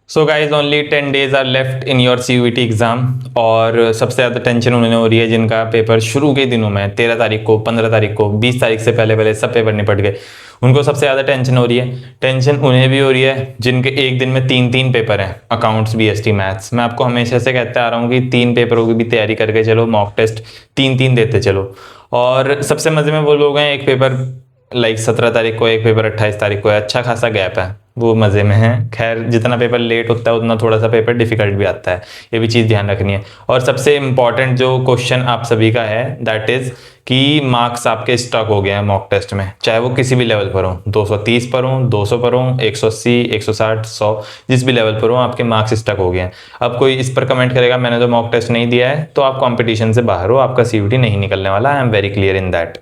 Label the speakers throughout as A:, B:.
A: So guys only 10 days are left in your CUET exam. और सबसे ज़्यादा tension उन्हें हो रही है जिनका पेपर शुरू के दिनों में 13 तारीख को, 15 तारीख को, 20 तारीख से पहले पहले सब पेपर निपट गए। उनको सबसे ज़्यादा टेंशन हो रही है। टेंशन उन्हें भी हो रही है जिनके एक दिन में 3 पेपर हैं, अकाउंट्स, BST, मैथ्स। मैं आपको हमेशा से कहते आ रहा हूँ कि 3 पेपरों की भी तैयारी करके चलो, मॉक टेस्ट 3 देते चलो। और सबसे मज़े में वो लोग हैं, एक पेपर 17 तारीख को, एक पेपर 28 तारीख को है, अच्छा खासा गैप है, वो मज़े में है। खैर, जितना पेपर लेट होता है उतना थोड़ा सा पेपर डिफिकल्ट भी आता है, ये भी चीज़ ध्यान रखनी है। और सबसे इम्पॉर्टेंट जो क्वेश्चन आप सभी का है दैट इज़ कि मार्क्स आपके स्टक हो गए हैं मॉक टेस्ट में, चाहे वो किसी भी लेवल पर हो, 230 पर हो, 200 पर हो, 180, 160, 100, जिस भी लेवल पर हो आपके मार्क्स स्टक हो गए हैं। अब कोई इस पर कमेंट करेगा मैंने तो मॉक टेस्ट नहीं दिया है, तो आप कॉम्पिटिशन से बाहर हो, आपका CUET नहीं निकलने वाला। I am very clear in that.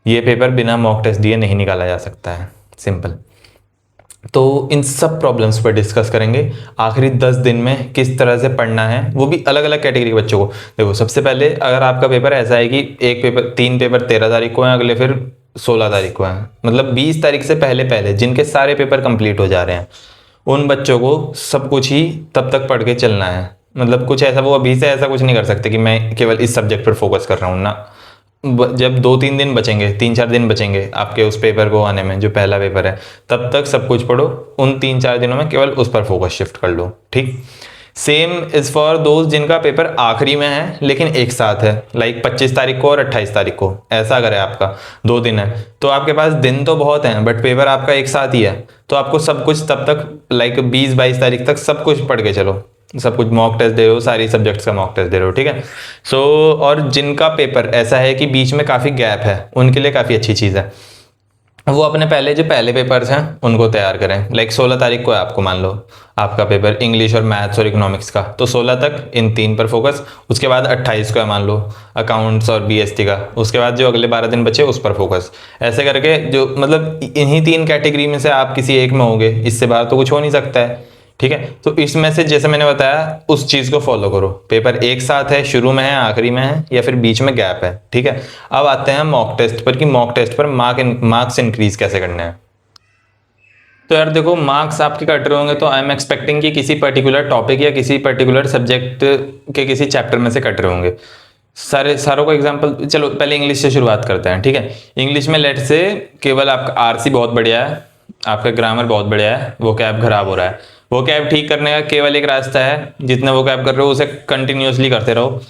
A: ये पेपर बिना मॉक टेस्ट दिए नहीं निकाला जा सकता है, सिंपल। तो इन सब प्रॉब्लम्स पर डिस्कस करेंगे। आखिरी 10 दिन में किस तरह से पढ़ना है, वो भी अलग अलग कैटेगरी के बच्चों को। देखो, सबसे पहले अगर आपका पेपर ऐसा है कि एक पेपर 3 पेपर 13 तारीख को हैं, अगले फिर 16 तारीख को हैं, मतलब 20 तारीख से पहले पहले जिनके सारे पेपर कंप्लीट हो जा रहे हैं, उन बच्चों को सब कुछ ही तब तक पढ़ के चलना है। मतलब कुछ ऐसा, वो अभी से ऐसा कुछ नहीं कर सकते कि मैं केवल इस सब्जेक्ट पर फोकस कर रहा हूँ ना। जब 2-3 दिन बचेंगे, 3-4 दिन बचेंगे आपके उस पेपर को आने में, जो पहला पेपर है, तब तक सब कुछ पढ़ो। उन 3-4 दिनों में केवल उस पर फोकस शिफ्ट कर लो, ठीक। सेम इज फॉर दोस्त जिनका पेपर आखिरी में है लेकिन एक साथ है, लाइक 25 तारीख को और 28 तारीख को। ऐसा अगर है आपका 2 दिन है तो आपके पास दिन तो बहुत हैं बट पेपर आपका एक साथ ही है, तो आपको सब कुछ तब तक लाइक 20-22 तारीख तक सब कुछ पढ़ के चलो। सब कुछ मॉक टेस्ट दे रहे हो, सारी सब्जेक्ट्स का मॉक टेस्ट दे रहे हो, ठीक है। सो और जिनका पेपर ऐसा है कि बीच में काफ़ी गैप है, उनके लिए काफ़ी अच्छी चीज़ है, वो अपने जो पहले पेपर्स हैं उनको तैयार करें। लाइक 16 तारीख को है आपको, मान लो आपका पेपर इंग्लिश और मैथ्स और इकोनॉमिक्स का, तो 16 तक इन 3 पर फोकस। उसके बाद 28 को है मान लो अकाउंट्स और BST का, उसके बाद जो अगले 12 दिन बचे उस पर फोकस। ऐसे करके जो मतलब इन्हीं 3 कैटेगरी में से आप किसी एक में होंगे, इससे बाहर तो कुछ हो नहीं सकता है, ठीक है। तो इसमें से जैसे मैंने बताया उस चीज़ को फॉलो करो। पेपर एक साथ है, शुरू में है, आखिरी में है, या फिर बीच में गैप है, ठीक है। अब आते हैं मॉक टेस्ट पर कि मॉक टेस्ट पर मार्क्स इंक्रीज कैसे करने हैं। तो यार देखो, मार्क्स आपके कट रहे होंगे तो आई एम एक्सपेक्टिंग कि किसी पर्टिकुलर टॉपिक या किसी पर्टिकुलर सब्जेक्ट के किसी चैप्टर में से कट रहे होंगे। सारों को एग्जांपल, चलो पहले इंग्लिश से शुरुआत करते हैं, ठीक है। इंग्लिश में लेट से केवल आपका RC बहुत बढ़िया है, आपका ग्रामर बहुत बढ़िया है, वो कैब खराब हो रहा है। वो कैब ठीक करने का केवल एक रास्ता है, जितना वो कैब कर रहे हो उसे कंटिन्यूसली करते रहो।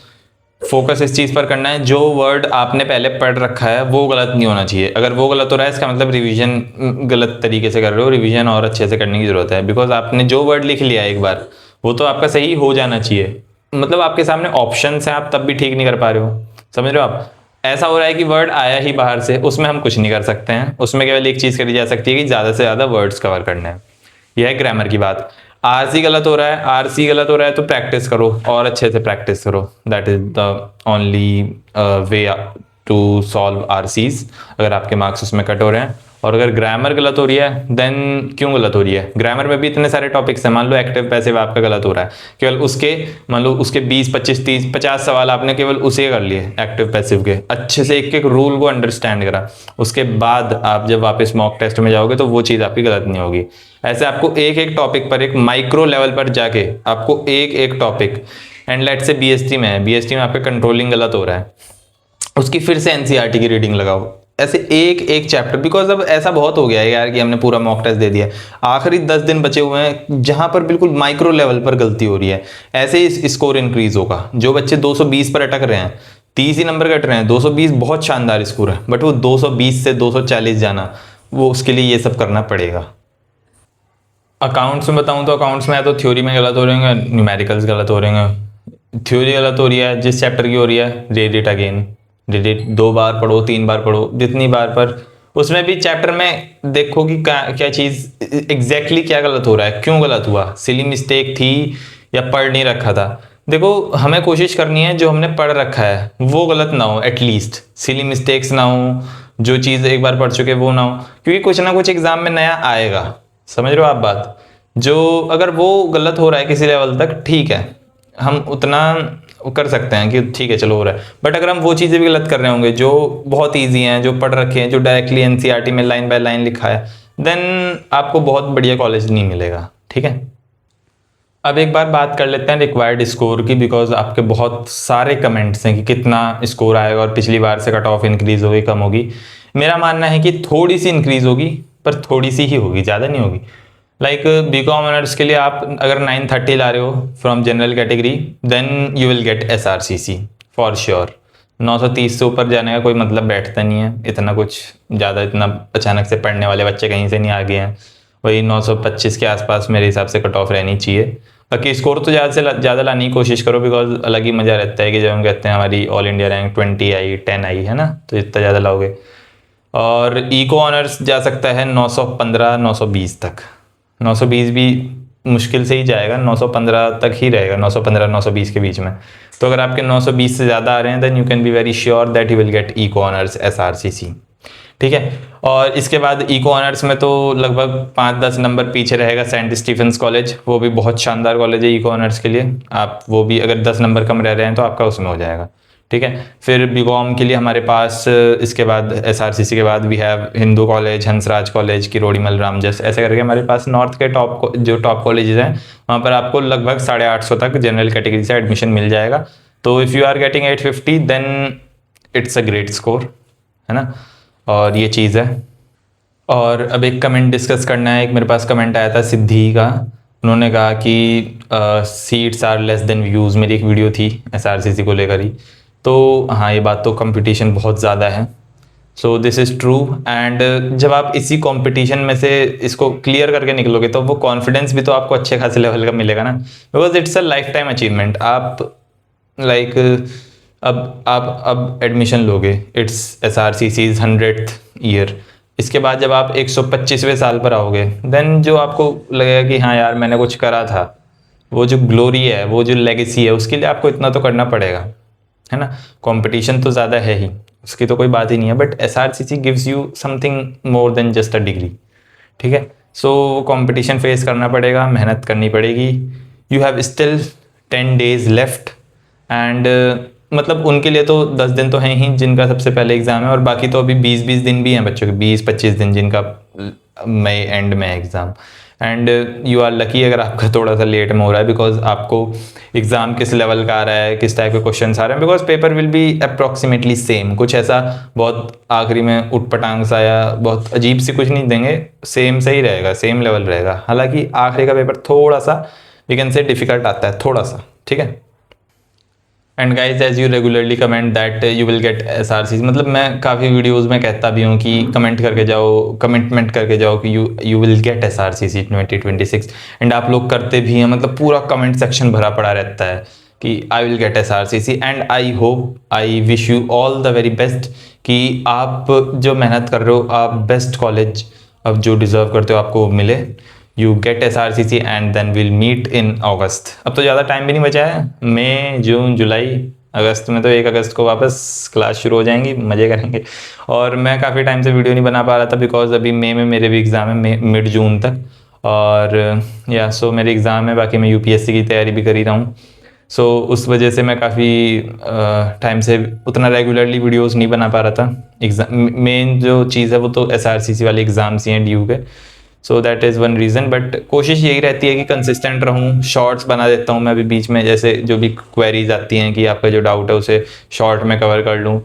A: फोकस इस चीज़ पर करना है, जो वर्ड आपने पहले पढ़ रखा है वो गलत नहीं होना चाहिए। अगर वो गलत हो रहा है इसका मतलब रिवीजन गलत तरीके से कर रहे हो, रिवीजन और अच्छे से करने की ज़रूरत है। बिकॉज आपने जो वर्ड लिख लिया एक बार, वो तो आपका सही हो जाना चाहिए। मतलब आपके सामने ऑप्शंस हैं, आप तब भी ठीक नहीं कर पा रहे हो, समझ रहे हो आप। ऐसा हो रहा है कि वर्ड आया ही बाहर से, उसमें हम कुछ नहीं कर सकते हैं। उसमें केवल एक चीज़ करी जा सकती है कि ज़्यादा से ज़्यादा वर्ड्स कवर करने हैं। यह है ग्रामर की बात। RC गलत हो रहा है, RC गलत हो रहा है तो प्रैक्टिस करो और अच्छे से प्रैक्टिस करो। That is the only way to solve RCs। अगर आपके मार्क्स उसमें कट हो रहे हैं, और अगर ग्रामर गलत हो रही है देन क्यों गलत हो रही है। ग्रामर में भी इतने सारे टॉपिक्स हैं, मान लो एक्टिव पैसिव आपका गलत हो रहा है, केवल उसके मान लो उसके 20, 25, 30, 50 सवाल आपने केवल उसे कर लिए एक्टिव पैसिव के, अच्छे से एक एक रूल को अंडरस्टैंड करा, उसके बाद आप जब वापस मॉक टेस्ट में जाओगे तो वो चीज़ आपकी गलत नहीं होगी। ऐसे आपको एक एक टॉपिक पर, एक माइक्रो लेवल पर जाके आपको एक एक टॉपिक, एंड लेट से BST में है, BST में आपका कंट्रोलिंग गलत हो रहा है, उसकी फिर से NCERT की रीडिंग लगाओ। ऐसे एक एक चैप्टर, बिकॉज अब ऐसा बहुत हो गया है यार कि हमने पूरा मॉक टेस्ट दे दिया, आखिरी 10 दिन बचे हुए हैं जहां पर बिल्कुल माइक्रो लेवल पर गलती हो रही है। ऐसे ही स्कोर इंक्रीज होगा। जो बच्चे 220 पर अटक रहे हैं, 30 ही नंबर कट रहे हैं, 220 बहुत शानदार स्कोर है, बट वो 220 से 240 जाना, वो उसके लिए ये सब करना पड़ेगा। अकाउंट्स में बताऊं तो अकाउंट्स में या तो थ्योरी में गलत हो रहे होंगे, न्यूमेरिकल्स गलत हो रहे होंगे। थ्योरी गलत हो रही है, जिस चैप्टर की हो रही है read it again, read it 2 बार पढ़ो, 3 बार पढ़ो, जितनी बार पर। उसमें भी चैप्टर में देखो कि क्या चीज़ एग्जैक्टली क्या गलत हो रहा है, क्यों गलत हुआ, सिली मिस्टेक थी या पढ़ नहीं रखा था। देखो, हमें कोशिश करनी है जो हमने पढ़ रखा है वो गलत ना हो, एटलीस्ट सिली मिस्टेक्स ना हो, जो चीज़ एक बार पढ़ चुके वो ना हो, क्योंकि कुछ ना कुछ एग्जाम में नया आएगा। समझ रहे हो आप बात। जो अगर वो गलत हो रहा है किसी लेवल तक, ठीक है, हम उतना कर सकते हैं कि ठीक है चलो हो रहा है, बट अगर हम वो चीज़ें भी गलत कर रहे होंगे जो बहुत ईजी हैं, जो पढ़ रखे हैं, जो डायरेक्टली NCERT में लाइन बाय लाइन लिखा है, देन आपको बहुत बढ़िया कॉलेज नहीं मिलेगा, ठीक है। अब एक बार बात कर लेते हैं रिक्वायर्ड स्कोर की, बिकॉज आपके बहुत सारे कमेंट्स हैं कि कितना स्कोर आएगा और पिछली बार से कट ऑफ इंक्रीज होगी कम होगी। मेरा मानना है कि थोड़ी सी इंक्रीज होगी, पर थोड़ी सी ही होगी, ज़्यादा नहीं होगी। लाइक बीकॉम ऑनर्स के लिए आप अगर 930 ला रहे हो from general category, then you will get SRCC for sure. 930 से ऊपर जाने का कोई मतलब बैठता नहीं है, इतना कुछ ज़्यादा, इतना अचानक से पढ़ने वाले बच्चे कहीं से नहीं आ गए हैं। वही 925 के आसपास मेरे हिसाब से कट ऑफ रहनी चाहिए। बाकी स्कोर तो ज़्यादा से ज़्यादा लाने की कोशिश करो, बिकॉज अलग ही मज़ा रहता है कि जब हम कहते हैं हमारी ऑल इंडिया रैंक 20 आई 10 आई है ना, तो जितना ज़्यादा लाओगे। और इको ऑनर्स जा सकता है 915 920 तक। 920 भी मुश्किल से ही जाएगा, 915 तक ही रहेगा, 915 920 के बीच में। तो अगर आपके 920 से ज़्यादा आ रहे हैं, then you can be very sure that you will get eco honours SRCC। ठीक है। और इसके बाद इको ऑनर्स में तो लगभग 5-10 नंबर पीछे रहेगा सेंट स्टीफेंस कॉलेज, वो भी बहुत शानदार कॉलेज है इको ऑनर्स के लिए। आप वो भी अगर 10 नंबर कम रह रहे हैं तो आपका उसमें हो जाएगा। ठीक है। फिर बीकॉम के लिए हमारे पास इसके बाद SRCC के बाद we have Hindu college, Hansraj college, Kirorimal, Ramjas, ऐसे करके हमारे पास नॉर्थ के टॉप कॉलेजेस हैं, वहाँ पर आपको लगभग 850 तक जनरल कैटेगरी से एडमिशन मिल जाएगा। तो if you are getting 850 then it's a great score, है ना। और ये चीज़ है। और अब एक कमेंट डिस्कस करना है। एक मेरे पास कमेंट आया था सिद्धि का, उन्होंने कहा कि seats are less than views. मेरी एक वीडियो थी SRCC को लेकर ही। तो हाँ, ये बात तो कंपटीशन बहुत ज़्यादा है, so this is true. And जब आप इसी कंपटीशन में से इसको क्लियर करके निकलोगे तो वो कॉन्फिडेंस भी तो आपको अच्छे खासे लेवल का मिलेगा ना, because it's a life time achievement. आप लाइक अब आप अब एडमिशन लोगे, इट्स SRCC's 100th ईयर। इसके बाद जब आप 125वें साल पर आओगे, देन जो आपको लगेगा कि हाँ यार मैंने कुछ करा था, वो जो ग्लोरी है, वो जो लेगेसी है, उसके लिए आपको इतना तो करना पड़ेगा, है ना। कंपटीशन तो ज़्यादा है ही, उसकी तो कोई बात ही नहीं है, but SRCC gives you something more than just a degree. ठीक है। सो कंपटीशन फेस करना पड़ेगा, मेहनत करनी पड़ेगी। You have still 10 days left and मतलब उनके लिए तो 10 दिन तो हैं ही जिनका सबसे पहले एग्ज़ाम है, और बाकी तो अभी 20-20 दिन भी हैं बच्चों के, 20-25 दिन जिनका मई एंड में एग्ज़ाम। एंड यू आर लकी अगर आपका थोड़ा सा लेट में हो रहा है, बिकॉज आपको एग्ज़ाम किस लेवल का आ रहा है, किस टाइप के क्वेश्चन आ रहे हैं, because paper will be approximately same. कुछ ऐसा बहुत आखिरी में उटपटांग सा या बहुत अजीब सी कुछ नहीं देंगे, सेम सही रहेगा, सेम लेवल रहेगा। हालांकि आखिरी का पेपर थोड़ा सा वी कैन से डिफिकल्ट आता है, थोड़ा सा। ठीक है। And guys as you regularly comment that you will get SRCC, मतलब मैं काफ़ी वीडियोज़ में कहता भी हूँ कि कमेंट करके जाओ, कमिटमेंट करके जाओ कि you will get SRCC 2026। And आप लोग करते भी हैं, मतलब पूरा कमेंट सेक्शन भरा पड़ा रहता है कि I will get SRCC। And I hope, I wish you all the very best कि आप जो मेहनत कर रहे हो, आप बेस्ट कॉलेज अब जो डिज़र्व करते हो आपको मिले। You get SRCC and then will meet in August. अब तो ज़्यादा टाइम भी नहीं बचा है, मई, जून, जुलाई, अगस्त में तो 1 अगस्त को वापस क्लास शुरू हो जाएंगी, मज़े करेंगे। और मैं काफ़ी टाइम से वीडियो नहीं बना पा रहा था, बिकॉज अभी मई में मेरे भी एग्ज़ाम है, मिड जून तक। और या सो मेरे एग्ज़ाम है, बाकी मैं UPSC की तैयारी भी कर ही रहा हूँ। सो उस वजह से मैं काफ़ी टाइम से उतना रेगुलरली वीडियोस नहीं बना पा रहा था। एग्ज़ाम मेन जो चीज़ है वो तो SRCC वाले एग्ज़ाम्स ही हैं DU के, सो that is one reason. But कोशिश यही रहती है कि कंसिस्टेंट रहूँ, शॉर्ट्स बना देता हूँ मैं अभी बीच में, जैसे जो भी क्वेरीज आती हैं कि आपका जो डाउट है उसे शॉर्ट में कवर कर लूँ,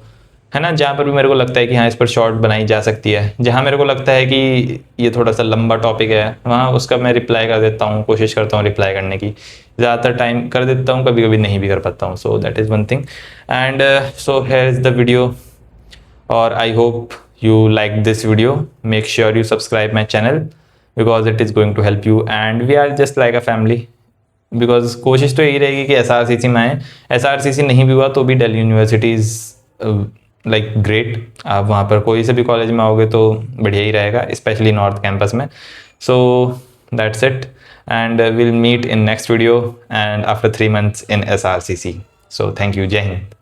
A: है ना। जहाँ पर भी मेरे को लगता है कि हाँ इस पर शॉर्ट बनाई जा सकती है, जहाँ मेरे को लगता है कि ये थोड़ा सा लंबा टॉपिक है, वहाँ उसका मैं रिप्लाई कर देता हूँ, कोशिश करता हूँ रिप्लाई करने की। ज़्यादातर टाइम कर देता हूँ, कभी कभी नहीं भी कर पाता हूँ। So that is one thing. And so here is the video, और I hope you like this video. Make sure you subscribe my channel because it is going to help you and we are just like a family. because कोशिश तो यही रहेगी कि SRCC में आए, SRCC नहीं भी हुआ तो भी Delhi university is like great. आप वहाँ पर कोई से भी कॉलेज में आओगे तो बढ़िया ही रहेगा, स्पेशली नॉर्थ कैंपस में। So that's it and we'll meet in next video and after 3 months in SRCC. So thank you. जय हिंद।